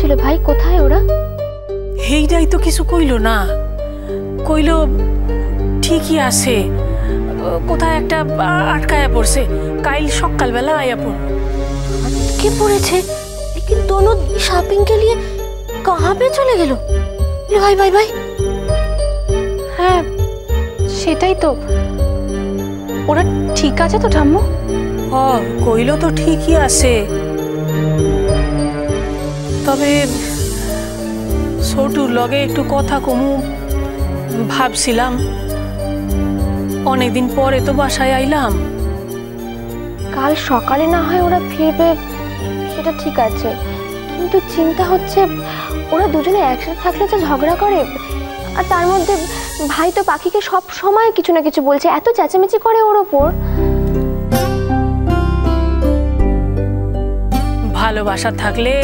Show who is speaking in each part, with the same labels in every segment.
Speaker 1: বলছিল ভাই? কোথায় ওরা?
Speaker 2: এইটাই তো কিছু কইলো না। কইলো ঠিকই আছে, কোথায় একটা আটকায়া পড়ছে, কাল সকালবেলা আয়া পড়।
Speaker 1: আটকে পড়েছে? लेकिन दोनों शॉपिंग के लिए कहाँ पे चले গেল? ভাই ভাই ভাই,
Speaker 3: হ্যাঁ সেটাই তো। ওরা ঠিক আছে তো ঠাম্মু?
Speaker 2: কইলো তো ঠিকই আছে, তবে ছোটুর লগে একটু কথা কমু ভাবছিলাম। অনেকদিন পরে তো বাসায় আইলাম।
Speaker 1: কাল সকালে না হয় ওরা ফিরবে, সেটা ঠিক আছে, কিন্তু চিন্তা হচ্ছে ওরা দুজনে একসাথে থাকলে যে ঝগড়া করে, আর তার মধ্যে ভাই তো পাখিকে সব সময় কিছু না কিছু বলছে, এত চেঁচামেচি করে ওর ওপর।
Speaker 2: ভালোবাসা থাকলে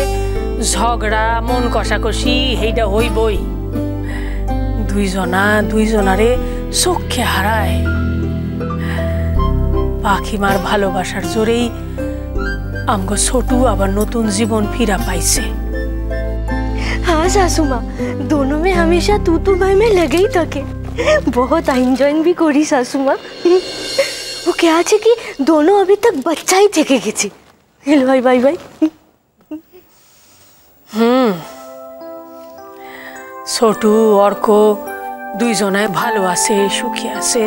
Speaker 2: ঝগড়া মন কষাকষি এইটা হইবই। দুইজনারে চোখে হারায়। পাখিমার ভালোবাসার জোরেই আমগো ছোটু আবার নতুন জীবন ফিরা পাইছে।
Speaker 1: हाँ सासू माँ, दोनों में हमेशा तू तू भाई में लगे ही थके। बहुत एंजॉय भी करी सासू माँ। वो क्या है कि दोनों अभी तक बच्चा ही থেকে গেছে। हेलो भाई भाई भाई।
Speaker 2: ছোটু অর্ক দুইজনায় ভালো আছে, সুখী আছে।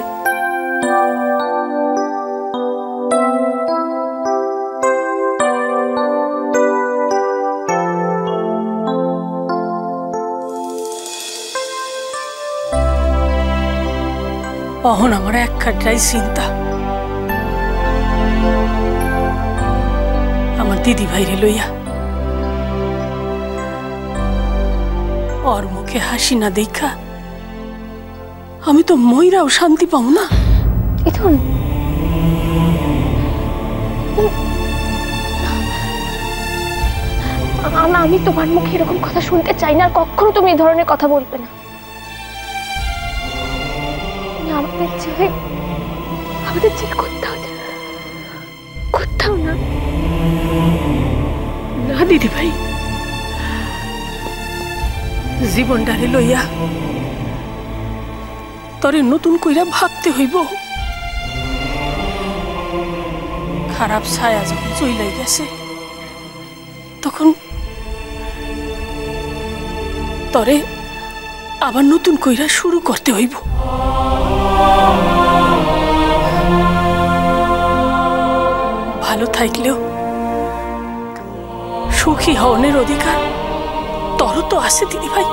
Speaker 2: অহন আমার একটাই চিন্তা, আমার দিদি ভাইরে লইয়া। ওর মুখে হাসি না দেখা আমি তো মইরাও শান্তি পাও না।
Speaker 1: ইথুন, আমি তোমার মুখে এরকম কথা শুনতে চাই না, আর কখনো তুমি এই ধরনের কথা বলবে না। আমাদের ছেলে কোথাও না।
Speaker 2: না দিদি ভাই, জীবনটারে লইয়া তরে নতুন কইরা ভাবতে হইব। খারাপ ছায়া যখন চইলাই গেছে, তখন তরে আবার নতুন কইরা শুরু করতে হইব। ভালো থাকলেও সুখী হওয়ার অধিকার তোর তো আছে দিদি ভাই।